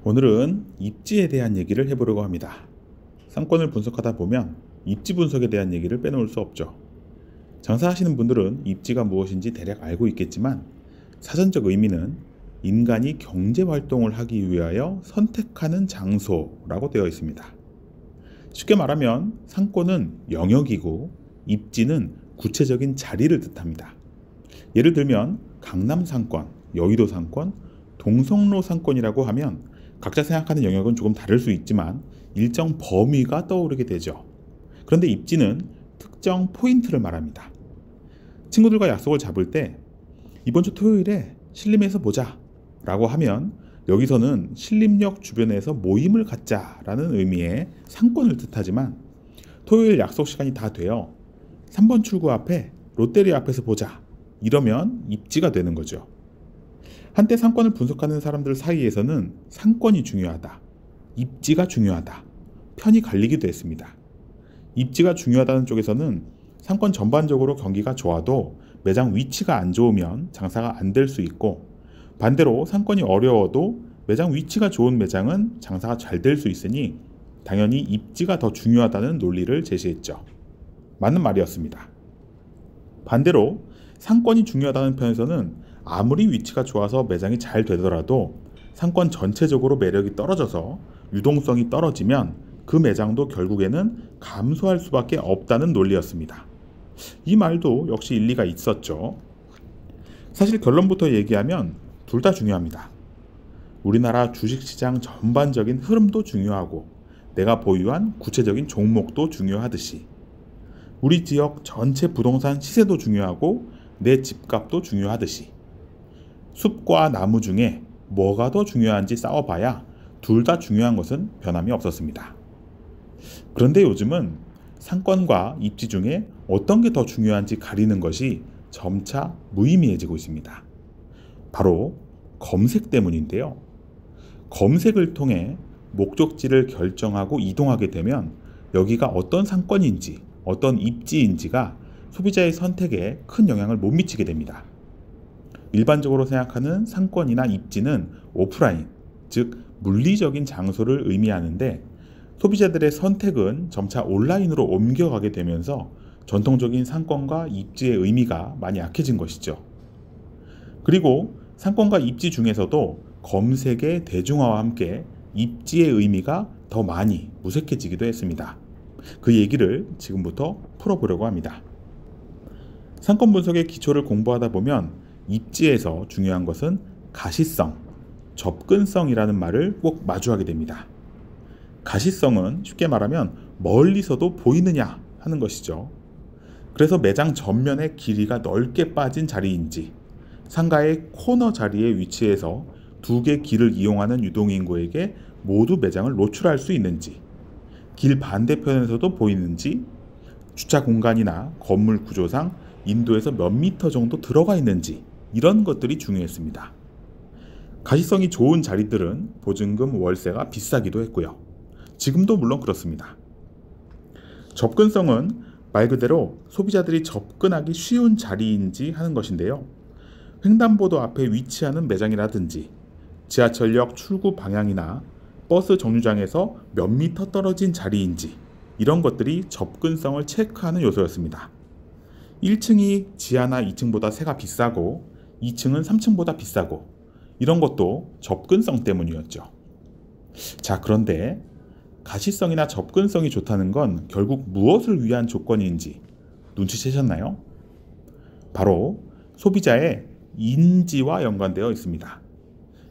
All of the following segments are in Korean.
오늘은 입지에 대한 얘기를 해보려고 합니다. 상권을 분석하다 보면 입지 분석에 대한 얘기를 빼놓을 수 없죠. 장사하시는 분들은 입지가 무엇인지 대략 알고 있겠지만 사전적 의미는 인간이 경제활동을 하기 위하여 선택하는 장소라고 되어 있습니다. 쉽게 말하면 상권은 영역이고 입지는 구체적인 자리를 뜻합니다. 예를 들면 강남 상권, 여의도 상권, 동성로 상권이라고 하면 각자 생각하는 영역은 조금 다를 수 있지만 일정 범위가 떠오르게 되죠. 그런데 입지는 특정 포인트를 말합니다. 친구들과 약속을 잡을 때 이번 주 토요일에 신림에서 보자 라고 하면 여기서는 신림역 주변에서 모임을 갖자라는 의미의 상권을 뜻하지만 토요일 약속 시간이 다 되어 3번 출구 앞에 롯데리아 앞에서 보자 이러면 입지가 되는 거죠. 한때 상권을 분석하는 사람들 사이에서는 상권이 중요하다, 입지가 중요하다, 편이 갈리기도 했습니다. 입지가 중요하다는 쪽에서는 상권 전반적으로 경기가 좋아도 매장 위치가 안 좋으면 장사가 안 될 수 있고, 반대로 상권이 어려워도 매장 위치가 좋은 매장은 장사가 잘 될 수 있으니 당연히 입지가 더 중요하다는 논리를 제시했죠. 맞는 말이었습니다. 반대로 상권이 중요하다는 편에서는 아무리 위치가 좋아서 매장이 잘 되더라도 상권 전체적으로 매력이 떨어져서 유동성이 떨어지면 그 매장도 결국에는 감소할 수밖에 없다는 논리였습니다. 이 말도 역시 일리가 있었죠. 사실 결론부터 얘기하면 둘 다 중요합니다. 우리나라 주식시장 전반적인 흐름도 중요하고 내가 보유한 구체적인 종목도 중요하듯이 우리 지역 전체 부동산 시세도 중요하고 내 집값도 중요하듯이 숲과 나무 중에 뭐가 더 중요한지 싸워봐야 둘 다 중요한 것은 변함이 없었습니다. 그런데 요즘은 상권과 입지 중에 어떤 게 더 중요한지 가리는 것이 점차 무의미해지고 있습니다. 바로 검색 때문인데요. 검색을 통해 목적지를 결정하고 이동하게 되면 여기가 어떤 상권인지 어떤 입지인지가 소비자의 선택에 큰 영향을 못 미치게 됩니다. 일반적으로 생각하는 상권이나 입지는 오프라인, 즉 물리적인 장소를 의미하는데 소비자들의 선택은 점차 온라인으로 옮겨가게 되면서 전통적인 상권과 입지의 의미가 많이 약해진 것이죠. 그리고 상권과 입지 중에서도 검색의 대중화와 함께 입지의 의미가 더 많이 무색해지기도 했습니다. 그 얘기를 지금부터 풀어보려고 합니다. 상권 분석의 기초를 공부하다 보면 입지에서 중요한 것은 가시성, 접근성이라는 말을 꼭 마주하게 됩니다. 가시성은 쉽게 말하면 멀리서도 보이느냐 하는 것이죠. 그래서 매장 전면의 길이가 넓게 빠진 자리인지, 상가의 코너 자리에 위치해서 두 개 길을 이용하는 유동인구에게 모두 매장을 노출할 수 있는지, 길 반대편에서도 보이는지, 주차 공간이나 건물 구조상 인도에서 몇 미터 정도 들어가 있는지 이런 것들이 중요했습니다. 가시성이 좋은 자리들은 보증금 월세가 비싸기도 했고요. 지금도 물론 그렇습니다. 접근성은 말 그대로 소비자들이 접근하기 쉬운 자리인지 하는 것인데요. 횡단보도 앞에 위치하는 매장이라든지 지하철역 출구 방향이나 버스 정류장에서 몇 미터 떨어진 자리인지 이런 것들이 접근성을 체크하는 요소였습니다. 1층이 지하나 2층보다 세가 비싸고 2층은 3층보다 비싸고 이런 것도 접근성 때문이었죠. 자, 그런데 가시성이나 접근성이 좋다는 건 결국 무엇을 위한 조건인지 눈치채셨나요? 바로 소비자의 인지와 연관되어 있습니다.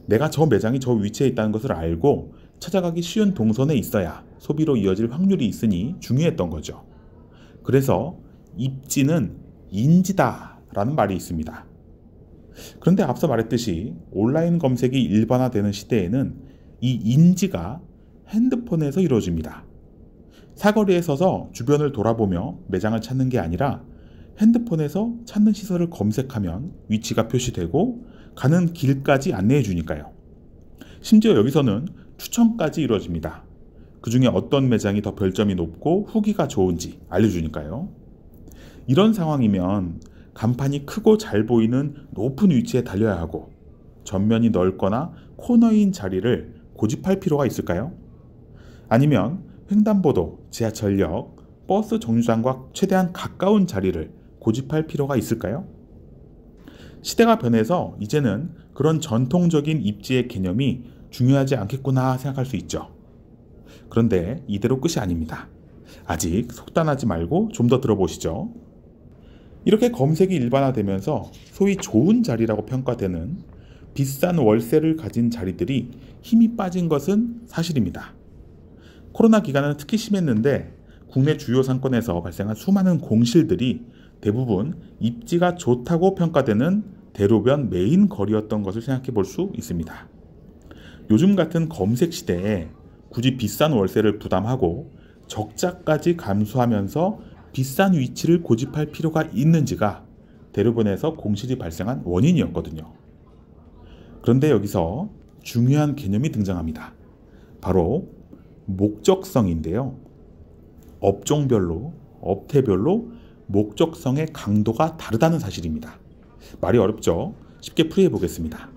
내가 저 매장이 저 위치에 있다는 것을 알고 찾아가기 쉬운 동선에 있어야 소비로 이어질 확률이 있으니 중요했던 거죠. 그래서 입지는 인지다라는 말이 있습니다. 그런데 앞서 말했듯이 온라인 검색이 일반화되는 시대에는 이 인지가 핸드폰에서 이루어집니다. 사거리에 서서 주변을 돌아보며 매장을 찾는 게 아니라 핸드폰에서 찾는 시설을 검색하면 위치가 표시되고 가는 길까지 안내해 주니까요. 심지어 여기서는 추천까지 이루어집니다. 그 중에 어떤 매장이 더 별점이 높고 후기가 좋은지 알려주니까요. 이런 상황이면 간판이 크고 잘 보이는 높은 위치에 달려야 하고 전면이 넓거나 코너인 자리를 고집할 필요가 있을까요? 아니면 횡단보도, 지하철역, 버스 정류장과 최대한 가까운 자리를 고집할 필요가 있을까요? 시대가 변해서 이제는 그런 전통적인 입지의 개념이 중요하지 않겠구나 생각할 수 있죠. 그런데 이대로 끝이 아닙니다. 아직 속단하지 말고 좀 더 들어보시죠. 이렇게 검색이 일반화되면서 소위 좋은 자리라고 평가되는 비싼 월세를 가진 자리들이 힘이 빠진 것은 사실입니다. 코로나 기간은 특히 심했는데 국내 주요 상권에서 발생한 수많은 공실들이 대부분 입지가 좋다고 평가되는 대로변 메인 거리였던 것을 생각해 볼 수 있습니다. 요즘 같은 검색 시대에 굳이 비싼 월세를 부담하고 적자까지 감수하면서 비싼 위치를 고집할 필요가 있는지가 대로변에서 공실이 발생한 원인이었거든요. 그런데 여기서 중요한 개념이 등장합니다. 바로 목적성인데요. 업종별로, 업태별로 목적성의 강도가 다르다는 사실입니다. 말이 어렵죠? 쉽게 풀이해 보겠습니다.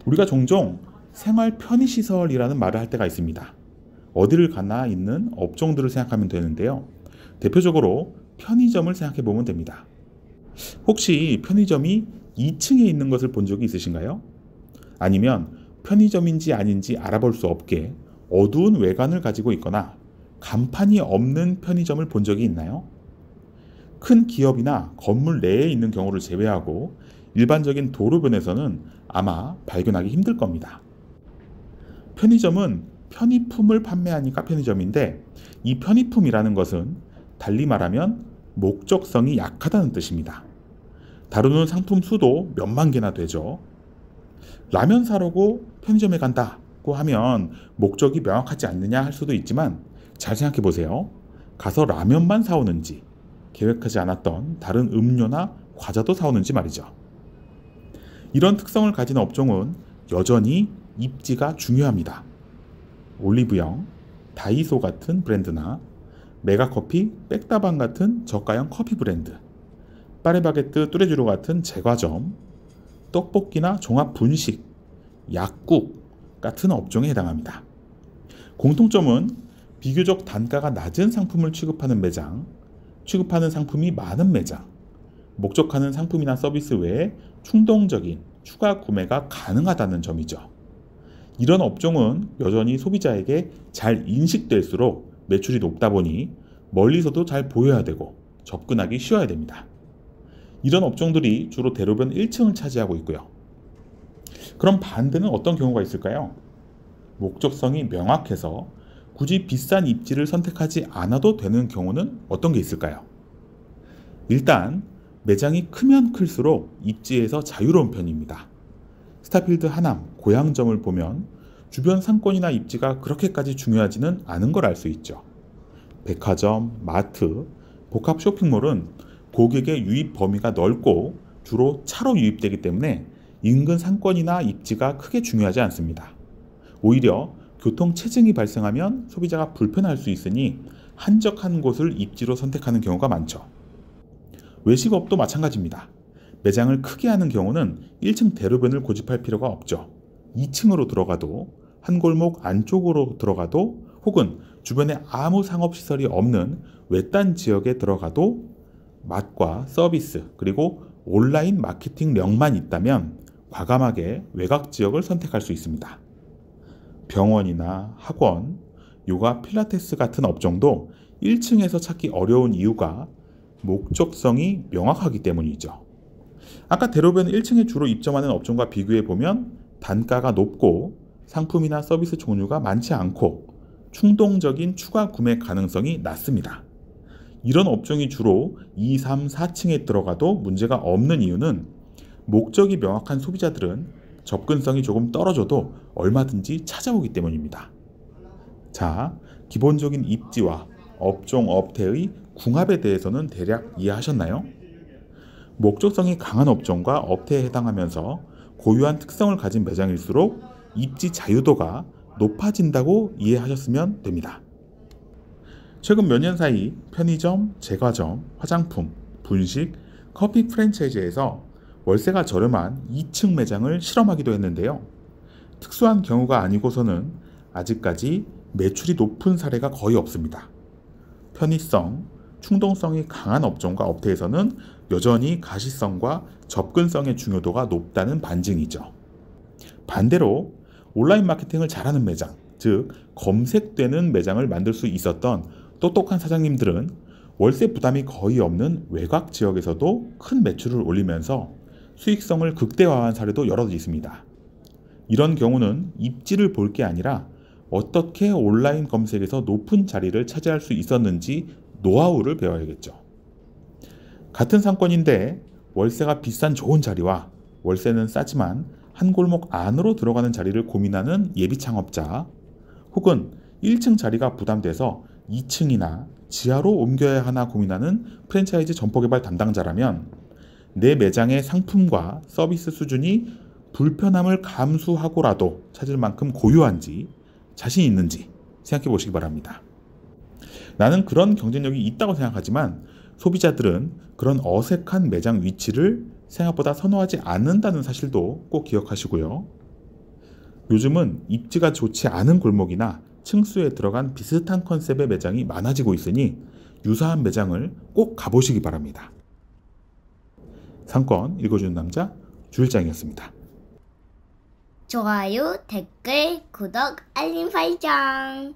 우리가 종종 생활 편의시설이라는 말을 할 때가 있습니다. 어디를 가나 있는 업종들을 생각하면 되는데요. 대표적으로 편의점을 생각해 보면 됩니다. 혹시 편의점이 2층에 있는 것을 본 적이 있으신가요? 아니면 편의점인지 아닌지 알아볼 수 없게 어두운 외관을 가지고 있거나 간판이 없는 편의점을 본 적이 있나요? 큰 기업이나 건물 내에 있는 경우를 제외하고 일반적인 도로변에서는 아마 발견하기 힘들 겁니다. 편의점은 편의품을 판매하니까 편의점인데 이 편의품이라는 것은 달리 말하면 목적성이 약하다는 뜻입니다. 다루는 상품 수도 몇만 개나 되죠. 라면 사려고 편의점에 간다고 하면 목적이 명확하지 않느냐 할 수도 있지만 잘 생각해 보세요. 가서 라면만 사오는지 계획하지 않았던 다른 음료나 과자도 사오는지 말이죠. 이런 특성을 가진 업종은 여전히 입지가 중요합니다. 올리브영, 다이소 같은 브랜드나 메가커피, 백다방 같은 저가형 커피 브랜드, 파리바게뜨, 뚜레쥬르 같은 제과점, 떡볶이나 종합 분식, 약국 같은 업종에 해당합니다. 공통점은 비교적 단가가 낮은 상품을 취급하는 매장, 취급하는 상품이 많은 매장, 목적하는 상품이나 서비스 외에 충동적인 추가 구매가 가능하다는 점이죠. 이런 업종은 여전히 소비자에게 잘 인식될수록 매출이 높다 보니 멀리서도 잘 보여야 되고 접근하기 쉬워야 됩니다. 이런 업종들이 주로 대로변 1층을 차지하고 있고요. 그럼 반대는 어떤 경우가 있을까요? 목적성이 명확해서 굳이 비싼 입지를 선택하지 않아도 되는 경우는 어떤 게 있을까요? 일단 매장이 크면 클수록 입지에서 자유로운 편입니다. 스타필드 하남, 고양점을 보면 주변 상권이나 입지가 그렇게까지 중요하지는 않은 걸 알 수 있죠. 백화점, 마트, 복합 쇼핑몰은 고객의 유입 범위가 넓고 주로 차로 유입되기 때문에 인근 상권이나 입지가 크게 중요하지 않습니다. 오히려 교통 체증이 발생하면 소비자가 불편할 수 있으니 한적한 곳을 입지로 선택하는 경우가 많죠. 외식업도 마찬가지입니다. 매장을 크게 하는 경우는 1층 대로변을 고집할 필요가 없죠. 2층으로 들어가도, 한 골목 안쪽으로 들어가도, 혹은 주변에 아무 상업시설이 없는 외딴 지역에 들어가도 맛과 서비스 그리고 온라인 마케팅력만 있다면 과감하게 외곽 지역을 선택할 수 있습니다. 병원이나 학원, 요가, 필라테스 같은 업종도 1층에서 찾기 어려운 이유가 목적성이 명확하기 때문이죠. 아까 대로변 1층에 주로 입점하는 업종과 비교해 보면 단가가 높고 상품이나 서비스 종류가 많지 않고 충동적인 추가 구매 가능성이 낮습니다. 이런 업종이 주로 2, 3, 4층에 들어가도 문제가 없는 이유는 목적이 명확한 소비자들은 접근성이 조금 떨어져도 얼마든지 찾아오기 때문입니다. 자, 기본적인 입지와 업종, 업태의 궁합에 대해서는 대략 이해하셨나요? 목적성이 강한 업종과 업태에 해당하면서 고유한 특성을 가진 매장일수록 입지 자유도가 높아진다고 이해하셨으면 됩니다. 최근 몇 년 사이 편의점, 제과점, 화장품, 분식, 커피 프랜차이즈에서 월세가 저렴한 2층 매장을 실험하기도 했는데요. 특수한 경우가 아니고서는 아직까지 매출이 높은 사례가 거의 없습니다. 편의성, 충동성이 강한 업종과 업태에서는 여전히 가시성과 접근성의 중요도가 높다는 반증이죠. 반대로 온라인 마케팅을 잘하는 매장, 즉 검색되는 매장을 만들 수 있었던 똑똑한 사장님들은 월세 부담이 거의 없는 외곽 지역에서도 큰 매출을 올리면서 수익성을 극대화한 사례도 여러 있습니다. 이런 경우는 입지를 볼 게 아니라 어떻게 온라인 검색에서 높은 자리를 차지할 수 있었는지 노하우를 배워야겠죠. 같은 상권인데 월세가 비싼 좋은 자리와 월세는 싸지만 한 골목 안으로 들어가는 자리를 고민하는 예비 창업자, 혹은 1층 자리가 부담돼서 2층이나 지하로 옮겨야 하나 고민하는 프랜차이즈 점포개발 담당자라면 내 매장의 상품과 서비스 수준이 불편함을 감수하고라도 찾을 만큼 고유한지 자신 있는지 생각해 보시기 바랍니다. 나는 그런 경쟁력이 있다고 생각하지만 소비자들은 그런 어색한 매장 위치를 생각보다 선호하지 않는다는 사실도 꼭 기억하시고요. 요즘은 입지가 좋지 않은 골목이나 층수에 들어간 비슷한 컨셉의 매장이 많아지고 있으니 유사한 매장을 꼭 가보시기 바랍니다. 상권 읽어주는 남자 주일장이었습니다. 좋아요, 댓글, 구독, 알림 설정.